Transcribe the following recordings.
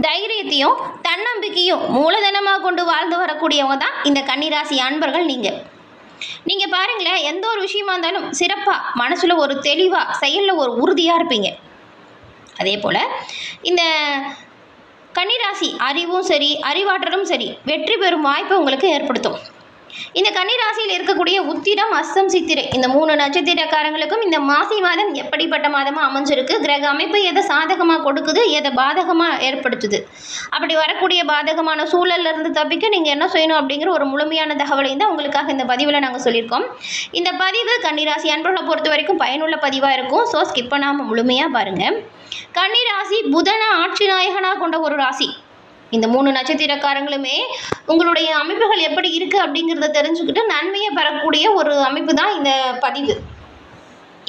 தைரியத்தையும் தன்னம்பிக்கையும் மூலதனமாக கொண்டு வாழ்ந்து வரக்கூடியவங்க தான் இந்த கன்னிராசி அன்பர்கள். நீங்கள் பாருங்களேன், எந்த ஒரு விஷயமா இருந்தாலும் சிறப்பாக மனசில் ஒரு தெளிவாக செயலில் ஒரு உறுதியாக இருப்பீங்க. அதே போல் இந்த கன்னிராசி அறிவும் சரி அறிவாற்றலும் சரி வெற்றி பெறும் வாய்ப்பை உங்களுக்கு ஏற்படுத்தும். இந்த கன்னிராசியில் இருக்கக்கூடிய உத்திரம் அஸ்தம் சித்திரை இந்த 3 நட்சத்திரக்காரங்களுக்கும் இந்த மாசி மாதம் எப்படிப்பட்ட மாதமாக அமைஞ்சிருக்கு, கிரக அமைப்பு எதை சாதகமாக கொடுக்குது, எதை பாதகமாக ஏற்படுத்துது, அப்படி வரக்கூடிய பாதகமான சூழல்ல இருந்து தப்பிக்க நீங்கள் என்ன செய்யணும் அப்படிங்கிற ஒரு முழுமையான தகவலையும் தான் உங்களுக்காக இந்த பதிவில் நாங்கள் சொல்லியிருக்கோம். இந்த பதிவு கன்னிராசி அன்பர்களை பொறுத்த வரைக்கும் பயனுள்ள பதிவாக இருக்கும். ஸோ ஸ்கிப் பண்ணாமல் முழுமையாக பாருங்கள். கன்னிராசி புதனை ஆட்சி நாயகனாக கொண்ட ஒரு ராசி. இந்த 3 நட்சத்திரக்காரங்களுமே உங்களுடைய அமைப்புகள் எப்படி இருக்குது அப்படிங்கிறத தெரிஞ்சுக்கிட்டு நன்மையை பெறக்கூடிய ஒரு அமைப்பு தான் இந்த பதிவு.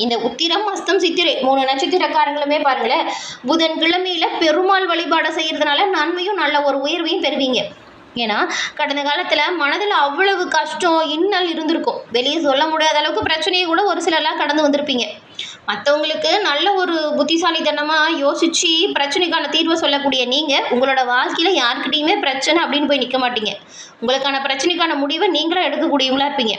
இந்த உத்திரம் அஸ்தம் சித்திரை 3 நட்சத்திரக்காரங்களுமே பாருங்களேன், புதன் கிழமையில் பெருமாள் வழிபாடு செய்கிறதுனால நன்மையும் நல்ல ஒரு உயர்வையும் பெறுவீங்க. ஏன்னா கடந்த காலத்தில் மனதில் அவ்வளவு கஷ்டம் இன்னல் இருந்திருக்கும். வெளியே சொல்ல முடியாத அளவுக்கு பிரச்சனையை கூட ஒரு சிலர்லாம் கடந்து வந்திருப்பீங்க. மற்றவங்களுக்கு நல்ல ஒரு புத்திசாலித்தனமாக யோசித்து பிரச்சனைக்கான தீர்வை சொல்லக்கூடிய நீங்கள் உங்களோட வாழ்க்கையில் யாருக்கிட்டையுமே பிரச்சனை அப்படின்னு போய் நிற்க மாட்டீங்க. உங்களுக்கான பிரச்சனைக்கான முடிவை நீங்களும் எடுக்கக்கூடியவங்களா இருப்பீங்க.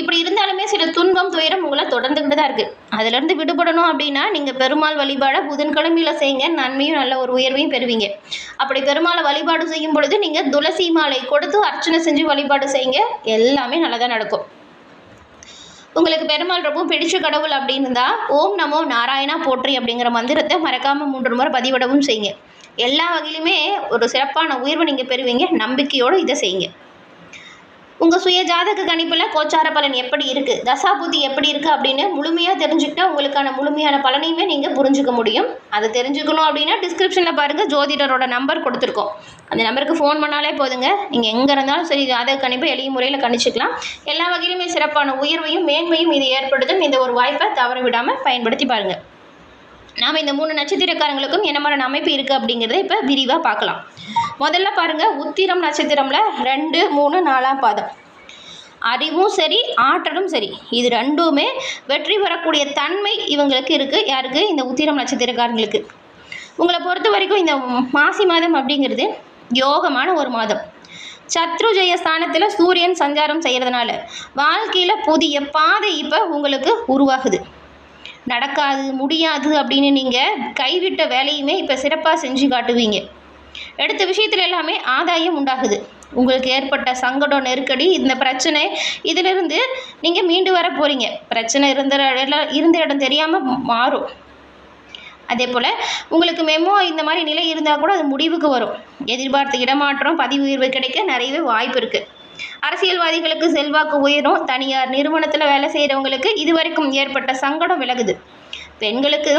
இப்படி இருந்தாலுமே சில துன்பம் துயரம் உங்களை தொடர்ந்துக்கிட்டு தான் இருக்குது. அதிலேருந்து விடுபடணும் அப்படின்னா நீங்கள் பெருமாள் வழிபாடை புதன்கிழமையில் செய்யுங்க, நன்மையும் நல்ல ஒரு உயர்வையும் பெறுவீங்க. அப்படி பெருமாளை வழிபாடு செய்யும் பொழுது நீங்கள் துளசி மாலை கொடுத்து அர்ச்சனை செஞ்சு வழிபாடு செய்யுங்க, எல்லாமே நல்லதாக நடக்கும். உங்களுக்கு பெருமாள் ரொம்ப பிடிச்ச கடவுள் அப்படின்னு இருந்தால் ஓம் நமோ நாராயணா போற்றி அப்படிங்கிற மந்திரத்தை மறக்காமல் 3 முறை பதிவிடவும் செய்யுங்க. எல்லா வகையிலுமே ஒரு சிறப்பான உயர்வை நீங்கள் பெறுவீங்க. நம்பிக்கையோடு இதை செய்யுங்க. உங்கள் சுய ஜாதக கணிப்பில் கோச்சார பலன் எப்படி இருக்குது, தசாபுத்தி எப்படி இருக்குது அப்படின்னு முழுமையாக தெரிஞ்சுக்கிட்டா உங்களுக்கான முழுமையான பலனையுமே நீங்கள் புரிஞ்சுக்க முடியும். அதை தெரிஞ்சுக்கணும் அப்படின்னா டிஸ்கிரிப்ஷனில் பாருங்கள், ஜோதிடரோட நம்பர் கொடுத்துருக்கோம். அந்த நம்பருக்கு ஃபோன் பண்ணாலே போதுங்க. நீங்கள் எங்கே இருந்தாலும் சரி ஜாதக கணிப்பை எளிய முறையில் கணிச்சிக்கலாம். எல்லா வகையிலுமே சிறப்பான உயர்வையும் மேன்மையும் இது ஏற்படுத்தும். இந்த ஒரு வாய்ப்பை தவற விடாமல் பயன்படுத்தி பாருங்கள். நாம் இந்த 3 நட்சத்திரக்காரங்களுக்கும் என்ன மாதிரி அமைப்பு இருக்குது அப்படிங்கிறத இப்போ விரிவாக பார்க்கலாம். முதல்ல பாருங்கள், உத்திரம் நட்சத்திரமில் 2, 3, 4ஆம் பாதம். அறிவும் சரி ஆற்றலும் சரி இது ரெண்டுமே வெற்றி பெறக்கூடிய தன்மை இவங்களுக்கு இருக்குது. யாருக்கு? இந்த உத்திரம் நட்சத்திரக்காரங்களுக்கு. உங்களை பொறுத்த வரைக்கும் இந்த மாசி மாதம் அப்படிங்கிறது யோகமான ஒரு மாதம். சத்ரு ஜெய ஸ்தானத்தில் சூரியன் சஞ்சாரம் செய்கிறதுனால வாழ்க்கையில் புதிய பாதை இப்போ உங்களுக்கு உருவாகுது. நடக்காது முடியாது அப்படின்னு நீங்கள் கைவிட்ட வேலையுமே இப்போ சிறப்பாக செஞ்சு காட்டுவீங்க. எடுத்த விஷயத்தில் எல்லாமே ஆதாயம் உண்டாகுது. உங்களுக்கு ஏற்பட்ட சங்கடம் நெருக்கடி இந்த பிரச்சனை இதிலிருந்து நீங்கள் மீண்டு வர போகிறீங்க. பிரச்சனை இருந்த இடம் தெரியாமல் மாறும். அதே போல் உங்களுக்கு மெமோ இந்த மாதிரி நிலை இருந்தால் கூட அது முடிவுக்கு வரும். எதிர்பார்த்த இடமாற்றம் பதவி உயர்வு கிடைக்க நிறையவே வாய்ப்பு இருக்குது. அரசியல்வாதிகளுக்கு செல்வாக்கு உயரும். தனியார் நிறுவனத்தில் வேலை செய்கிறவங்களுக்கு இதுவரைக்கும் ஏற்பட்ட சங்கடம் விலகுது. பெண்களுக்கு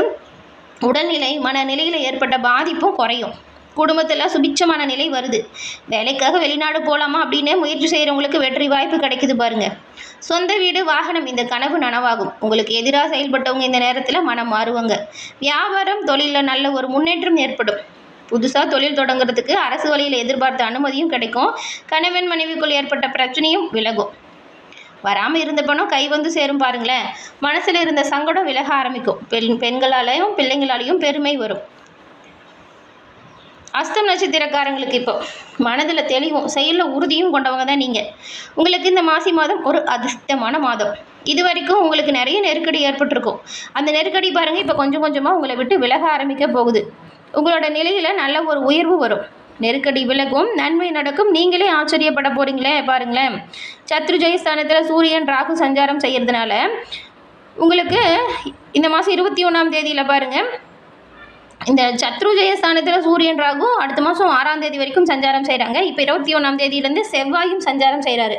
உடல்நிலை மனநிலையில் ஏற்பட்ட பாதிப்பும் குறையும். குடும்பத்தில் சுபிட்சமான நிலை வருது. வேலைக்காக வெளிநாடு போகலாமா அப்படின்னு முயற்சி செய்கிறவங்களுக்கு வெற்றி வாய்ப்பு கிடைக்குது பாருங்கள். சொந்த வீடு வாகனம் இந்த கனவு நனவாகும். உங்களுக்கு எதிராக செயல்பட்டவங்க இந்த நேரத்தில் மனம் மாறுவாங்க. வியாபாரம் தொழிலில் நல்ல ஒரு முன்னேற்றம் ஏற்படும். புதுசாக தொழில் தொடங்குறதுக்கு அரசு வழியில் எதிர்பார்த்த அனுமதியும் கிடைக்கும். கணவன் மனைவிக்குள் ஏற்பட்ட பிரச்சனையும் விலகும். வராமல் இருந்த பணம் கை வந்து சேரும் பாருங்களேன். மனசில் இருந்த சங்கடம் விலக ஆரம்பிக்கும். பெண்களாலையும் பிள்ளைங்களாலையும் பெருமை வரும். அஸ்தம் நட்சத்திரக்காரங்களுக்கு இப்போ மனதில் தெளிவும் செயலில் உறுதியும் கொண்டவங்க தான் நீங்கள். உங்களுக்கு இந்த மாசி மாதம் ஒரு அதிர்ஷ்டமான மாதம். இது வரைக்கும் உங்களுக்கு நிறைய நெருக்கடி ஏற்பட்டிருக்கும். அந்த நெருக்கடி பாருங்கள் இப்போ கொஞ்சம் கொஞ்சமாக உங்களை விட்டு விலக ஆரம்பிக்க போகுது. உங்களோட நிலையில் நல்ல ஒரு உயர்வு வரும். நெருக்கடி விலகும், நன்மை நடக்கும். நீங்களே ஆச்சரியப்பட போகிறீங்களே பாருங்களேன். சத்ரு ஜெயஸ்தானத்தில் சூரியன் ராகு சஞ்சாரம் செய்கிறதுனால உங்களுக்கு இந்த மாதம் 21ஆம் தேதியில் பாருங்கள், இந்த சத்ரு ஜெயஸ்தானத்தில் சூரியன் ராகு அடுத்த மாதம் 6ஆம் தேதி வரைக்கும் சஞ்சாரம் செய்கிறாங்க. இப்போ 21ஆம் தேதியிலேருந்து செவ்வாயும் சஞ்சாரம் செய்கிறாரு.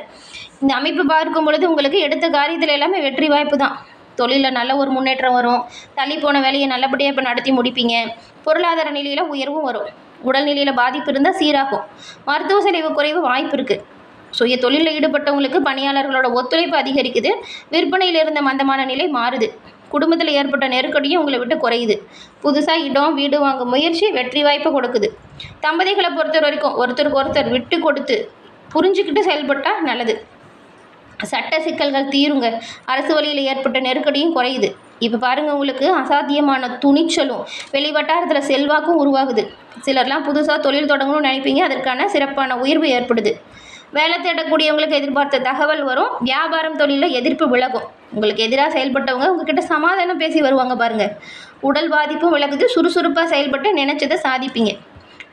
இந்த அமைப்பு பார்க்கும் பொழுது உங்களுக்கு எடுத்த காரியத்தில் எல்லாமே வெற்றி வாய்ப்பு தான். தொழிலில் நல்ல ஒரு முன்னேற்றம் வரும். தள்ளி போன வேலையை நல்லபடியாக இப்போ நடத்தி முடிப்பீங்க. பொருளாதார நிலையில் உயர்வும் வரும். உடல்நிலையில் பாதிப்பு இருந்தால் சீராகும். மருத்துவ செலவு குறைவு வாய்ப்பு இருக்குது. சுய தொழிலில் ஈடுபட்டவங்களுக்கு பணியாளர்களோட ஒத்துழைப்பு அதிகரிக்குது. விற்பனையில் இருந்த மந்தமான நிலை மாறுது. குடும்பத்தில் ஏற்பட்ட நெருக்கடியும் உங்களை விட்டு குறையுது. புதுசாக இடம் வீடு வாங்கும் முயற்சி வெற்றி வாய்ப்பை கொடுக்குது. தம்பதிகளை பொறுத்த வரைக்கும் ஒருத்தருக்கு ஒருத்தர் விட்டு கொடுத்து புரிஞ்சுக்கிட்டு செயல்பட்டால் நல்லது. சட்ட சிக்கல்கள் தீருங்க. அரசு வழியில் ஏற்பட்ட நெருக்கடியும் குறையுது. இப்போ பாருங்கள், உங்களுக்கு அசாத்தியமான துணிச்சலும் வெளிவட்டாரத்தில் செல்வாக்கும் உருவாகுது. சிலர்லாம் புதுசாக தொழில் தொடங்கணும்னு நினைப்பீங்க, அதற்கான சிறப்பான உயர்வு ஏற்படுது. வேலை தேடக்கூடியவங்களுக்கு எதிர்பார்த்த தகவல் வரும். வியாபாரம் தொழிலில் எதிர்ப்பு விலகும். உங்களுக்கு எதிராக செயல்பட்டவங்க உங்ககிட்ட சமாதானம் பேசி வருவாங்க பாருங்கள். உடல் பாதிப்பும் விலகுது. சுறுசுறுப்பாக செயல்பட்டு நினைச்சதை சாதிப்பீங்க.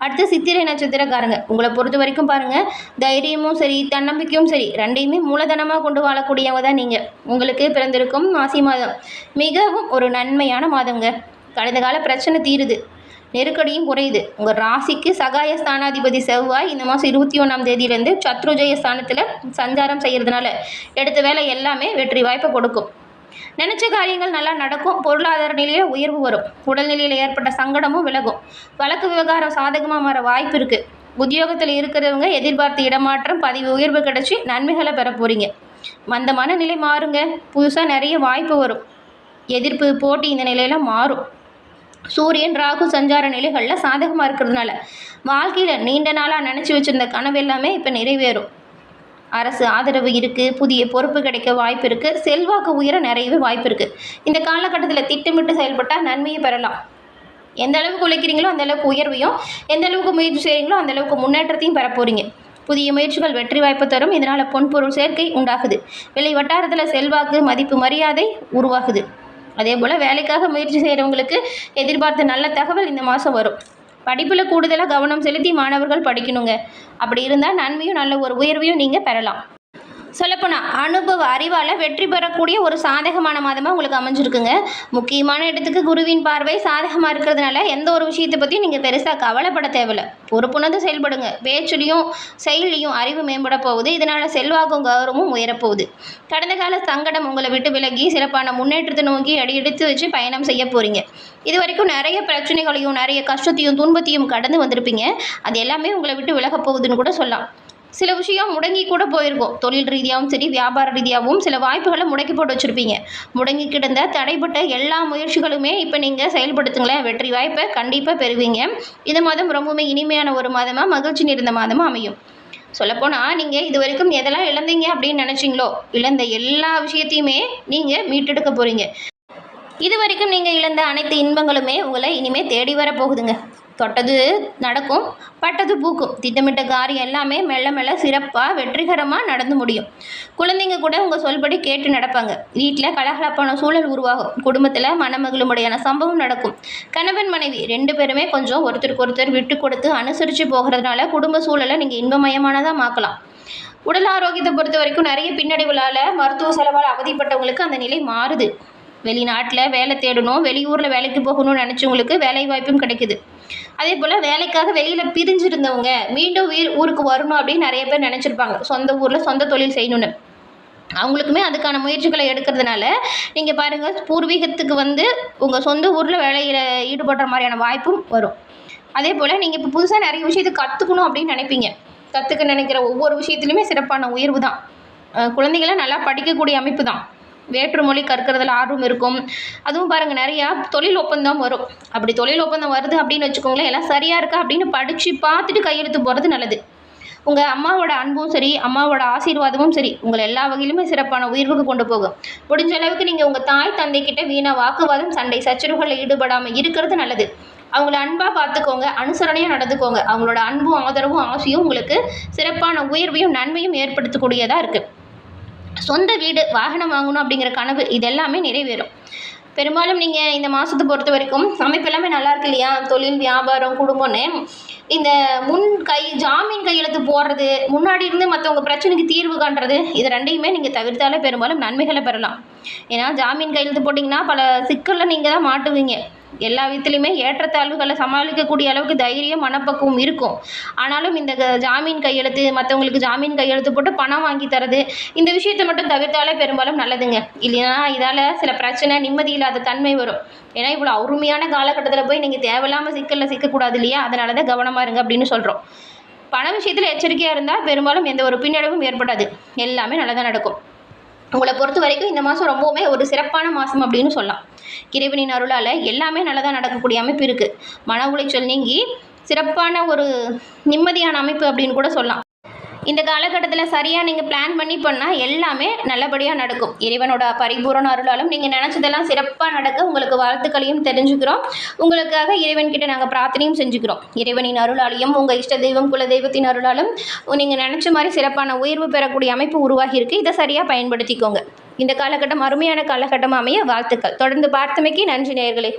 அடுத்து சித்திரை நட்சத்திரக்காரங்க, உங்களை பொறுத்த வரைக்கும் பாருங்கள், தைரியமும் சரி தன்னம்பிக்கையும் சரி ரெண்டையுமே மூலதனமாக கொண்டு வாழக்கூடியவங்க தான் நீங்கள். உங்களுக்கு பிறந்திருக்கும் மாசி மாதம் மிகவும் ஒரு நன்மையான மாதங்க. கடந்த கால பிரச்சனை தீருது, நெருக்கடியும் குறையுது. உங்கள் ராசிக்கு சகாய ஸ்தானாதிபதி செவ்வாய் இந்த மாதம் 21ஆம் தேதியிலேருந்து சத்ருஜய ஸ்தானத்தில் சஞ்சாரம் செய்கிறதுனால எடுத்த வேலை எல்லாமே வெற்றி வாய்ப்பை கொடுக்கும். நினச்ச காரியங்கள் நல்லா நடக்கும். பொருளாதார நிலையில் உயர்வு வரும். உடல்நிலையில் ஏற்பட்ட சங்கடமும் விலகும். வழக்கு விவகாரம் சாதகமாக மாற வாய்ப்பு இருக்குது. உத்தியோகத்தில் இருக்கிறவங்க எதிர்பார்த்த இடமாற்றம், பதவி உயர்வு கிடச்சி நன்மைகளை பெற போகிறீங்க. மந்தமான நிலை மாறுங்க. புதுசாக நிறைய வாய்ப்பு வரும். எதிர்ப்பு போட்டி இந்த நிலையெல்லாம் மாறும். சூரியன் ராகு சஞ்சார நிலைகளில் சாதகமாக இருக்கிறதுனால வாழ்க்கையில் நீண்ட நாளாக நினச்சி வச்சுருந்த கனவு எல்லாமே இப்போ நிறைவேறும். அரசு ஆதரவு இருக்குது. புதிய பொறுப்பு கிடைக்க வாய்ப்பு இருக்குது. செல்வாக்கு உயர நிறையவே வாய்ப்பு இருக்குது. இந்த காலகட்டத்தில் திட்டமிட்டு செயல்பட்டால் நன்மையை பெறலாம். எந்த அளவுக்கு உழைக்கிறீங்களோ அந்த அளவுக்கு உயர்வையும், எந்த அளவுக்கு முயற்சி செய்கிறீங்களோ அந்த அளவுக்கு முன்னேற்றத்தையும் பெற போகிறீங்க. புதிய முயற்சிகள் வெற்றி வாய்ப்பு தரும். இதனால் பொன்பொருள் சேர்க்கை உண்டாகுது. வெளி வட்டாரத்தில் செல்வாக்கு, மதிப்பு, மரியாதை உருவாகுது. அதே போல் வேலைக்காக முயற்சி செய்கிறவங்களுக்கு எதிர்பார்த்த நல்ல தகவல் இந்த மாதம் வரும். படிப்பில் கூடுதலாக கவனம் செலுத்தி மாணவர்கள் படிக்கணுங்க. அப்படி இருந்தால் நன்மையும் நல்ல ஒரு உயர்வையும் நீங்கள் பெறலாம். சொல்லப்போனால் அனுபவ அறிவால் வெற்றி பெறக்கூடிய ஒரு சாதகமான மாதமாக உங்களுக்கு அமைஞ்சிருக்குங்க. முக்கியமான இடத்துக்கு குருவின் பார்வை சாதகமாக இருக்கிறதுனால எந்த ஒரு விஷயத்தை பற்றியும் நீங்கள் பெருசாக கவலைப்பட தேவையில்லை. பொறுப்புணர்ந்து செயல்படுங்க. பேச்சுலையும் செயலையும் அறிவு மேம்பட போகுது. இதனால் செல்வாக்கும் கௌரவமும் உயரப்போகுது. கடந்த கால சங்கடம் உங்களை விட்டு விலகி சிறப்பான முன்னேற்றத்தை நோக்கி அடியெடுத்து வச்சு பயணம் செய்ய போகிறீங்க. இது வரைக்கும் நிறைய பிரச்சனைகளையும் நிறைய கஷ்டத்தையும் துன்பத்தையும் கடந்து வந்திருப்பீங்க. அது எல்லாமே உங்களை விட்டு விலக போகுதுன்னு கூட சொல்லலாம். சில விஷயம் முடங்கி கூட போயிருக்கும். தொழில் ரீதியாகவும் சரி வியாபார ரீதியாகவும் சில வாய்ப்புகளை முடக்கி போட்டு வச்சுருப்பீங்க. முடங்கி கிடந்த தடைப்பட்ட எல்லா முயற்சிகளுமே இப்போ நீங்கள் செயல்படுத்துங்களேன், வெற்றி வாய்ப்பை கண்டிப்பாக பெறுவீங்க. இந்த மாதம் ரொம்பவுமே இனிமையான ஒரு மாதமாக, மகிழ்ச்சி நிறைந்த மாதமாக அமையும். சொல்லப்போனால் நீங்கள் இது வரைக்கும் எதெல்லாம் இழந்தீங்க அப்படின்னு நினச்சிங்களோ, இழந்த எல்லா விஷயத்தையுமே நீங்கள் மீட்டெடுக்க போகிறீங்க. இது வரைக்கும் நீங்கள் இழந்த அனைத்து இன்பங்களுமே உங்களை இனிமேல் தேடி வர போகுதுங்க. தொட்டது நடக்கும், பட்டது பூக்கும். திட்டமிட்ட காரியம் எல்லாமே மெல்ல மெல்ல சிறப்பாக வெற்றிகரமாக நடந்து முடியும். குழந்தைங்க கூட உங்கள் சொல்படி கேட்டு நடப்பாங்க. வீட்டில் கலகலப்பான சூழல் உருவாகும். குடும்பத்தில் மனமகிழும்படியான சம்பவம் நடக்கும். கணவன் மனைவி 2 பேருமே கொஞ்சம் ஒருத்தருக்கு ஒருத்தர் விட்டு கொடுத்து அனுசரித்து போகிறதுனால குடும்ப சூழலை நீங்கள் இன்பமயமானதாக மாற்றலாம். உடல் ஆரோக்கியத்தை பொறுத்த வரைக்கும் நிறைய பின்னடைவுகளால் மருத்துவ செலவால் அவதிப்பட்டவங்களுக்கு அந்த நிலை மாறுது. வெளிநாட்டில் வேலை தேடணும், வெளியூரில் வேலைக்கு போகணும்னு நினச்சவங்களுக்கு வேலை வாய்ப்பும் கிடைக்குது. அதே போல் வேலைக்காக வெளியில் பிரிஞ்சிருந்தவங்க மீண்டும் ஊருக்கு வரணும் அப்படின்னு நிறைய பேர் நினச்சிருப்பாங்க. சொந்த ஊரில் சொந்த தொழில் செய்யணுன்னு. அவங்களுக்குமே அதுக்கான முயற்சிகளை எடுக்கிறதுனால நீங்கள் பாருங்கள், பூர்வீகத்துக்கு வந்து உங்கள் சொந்த ஊரில் வேலையில் ஈடுபடுற மாதிரியான வாய்ப்பும் வரும். அதே போல் நீங்கள் இப்போ புதுசாக நிறைய விஷயத்தை கற்றுக்கணும் அப்படின்னு நினைப்பீங்க. கற்றுக்க நினைக்கிற ஒவ்வொரு விஷயத்துலையுமே சிறப்பான உயர்வு தான். குழந்தைகளை நல்லா படிக்கக்கூடிய அமைப்பு தான். வேற்று மொழி கற்கிறதுல ஆர்வம் இருக்கும். அதுவும் பாருங்கள், நிறையா தொழில் ஒப்பந்தம் வரும். அப்படி தொழில் ஒப்பந்தம் வருது அப்படின்னு வச்சுக்கோங்களேன், எல்லாம் சரியாக இருக்கா அப்படின்னு படித்து பார்த்துட்டு கையெழுத்து போகிறது நல்லது. உங்கள் அம்மாவோட அன்பும் சரி, அம்மாவோட ஆசீர்வாதமும் சரி, உங்களை எல்லா வகையிலுமே சிறப்பான உயர்வுக்கு கொண்டு போகும். முடிஞ்ச அளவுக்கு நீங்கள் உங்கள் தாய் தந்தைக்கிட்ட வீணாக வாக்குவாதம், சண்டை சச்சரவுகளில் ஈடுபடாமல் இருக்கிறது நல்லது. அவங்கள அன்பாக பார்த்துக்கோங்க, அனுசரணையாக நடந்துக்கோங்க. அவங்களோட அன்பும் ஆதரவும் ஆசையும் உங்களுக்கு சிறப்பான உயர்வையும் நன்மையும் ஏற்படுத்தக்கூடியதாக இருக்குது. சொந்த வீடு, வாகனம் வாங்கணும் அப்படிங்கிற கனவு இதெல்லாமே நிறைவேறும். பெரும்பாலும் நீங்கள் இந்த மாதத்தை பொறுத்த வரைக்கும் அமைப்பு எல்லாமே நல்லா இருக்கு இல்லையா? தொழில், வியாபாரம், குடும்பம்னு இந்த ஜாமீன் கையெழுத்து போடுறது, முன்னாடி இருந்து மற்றவங்க பிரச்சனைக்கு தீர்வு காண்றது, இது ரெண்டையுமே நீங்கள் தவிர்த்தாலே பெரும்பாலும் நன்மைகளை பெறலாம். ஏன்னா ஜாமீன் கையெழுத்து போட்டிங்கன்னா பல சிக்கலில் நீங்கள் தான் மாட்டுவீங்க. எல்லா விதத்துலையுமே ஏற்றத்தாழ்வுகளை சமாளிக்கக்கூடிய அளவுக்கு தைரியம், மனப்பக்குவம் இருக்கும். ஆனாலும் இந்த ஜாமீன் கையெழுத்து, மற்றவங்களுக்கு ஜாமீன் கையெழுத்து போட்டு பணம் வாங்கி தரது, இந்த விஷயத்தை மட்டும் தவிர்த்தாலே பெரும்பாலும் நல்லதுங்க. இல்லைன்னா இதால் சில பிரச்சனை, நிம்மதி இல்லாத தன்மை வரும். ஏன்னா இவ்வளோ அருமையான காலகட்டத்தில் போய் நீங்கள் தேவையில்லாமல் சிக்கலில் சிக்கக்கூடாது இல்லையா? அதனால தான் கவனமாக இருங்க அப்படின்னு சொல்கிறோம். பண விஷயத்தில் எச்சரிக்கையாக இருந்தால் பெரும்பாலும் எந்த ஒரு பின்னடைவும் ஏற்படாது. எல்லாமே நல்லதாக நடக்கும். உங்களை பொறுத்த வரைக்கும் இந்த மாதம் ரொம்பவுமே ஒரு சிறப்பான மாதம் அப்படின்னு சொல்லலாம். இறைவனின் அருளால் எல்லாமே நல்லதாக நடக்கக்கூடிய அமைப்பு இருக்குது. மன உளைச்சல் நீங்கி சிறப்பான ஒரு நிம்மதியான அமைப்பு அப்படின்னு கூட சொல்லலாம். இந்த காலகட்டத்தில் சரியாக நீங்கள் பிளான் பண்ணி பண்ணால் எல்லாமே நல்லபடியாக நடக்கும். இறைவனோட பரிபூரண அருளாலும் நீங்கள் நினச்சதெல்லாம் சிறப்பாக நடக்க உங்களுக்கு வாழ்த்துக்களையும் தெரிஞ்சுக்கிறோம். உங்களுக்காக இறைவன்கிட்ட நாங்கள் பிரார்த்தனையும் செஞ்சுக்கிறோம். இறைவனின் அருளாலையும் உங்கள் இஷ்ட தெய்வம் குல தெய்வத்தின் அருளாலும் நீங்கள் நினச்ச மாதிரி சிறப்பான உயர்வு பெறக்கூடிய அமைப்பு உருவாகி இருக்குது. இதை சரியாக பயன்படுத்திக்கோங்க. இந்த காலகட்டம் அருமையான காலகட்டம் அமைய வாழ்த்துக்கள். தொடர்ந்து பார்த்தமைக்கு நன்றி நேயர்களே.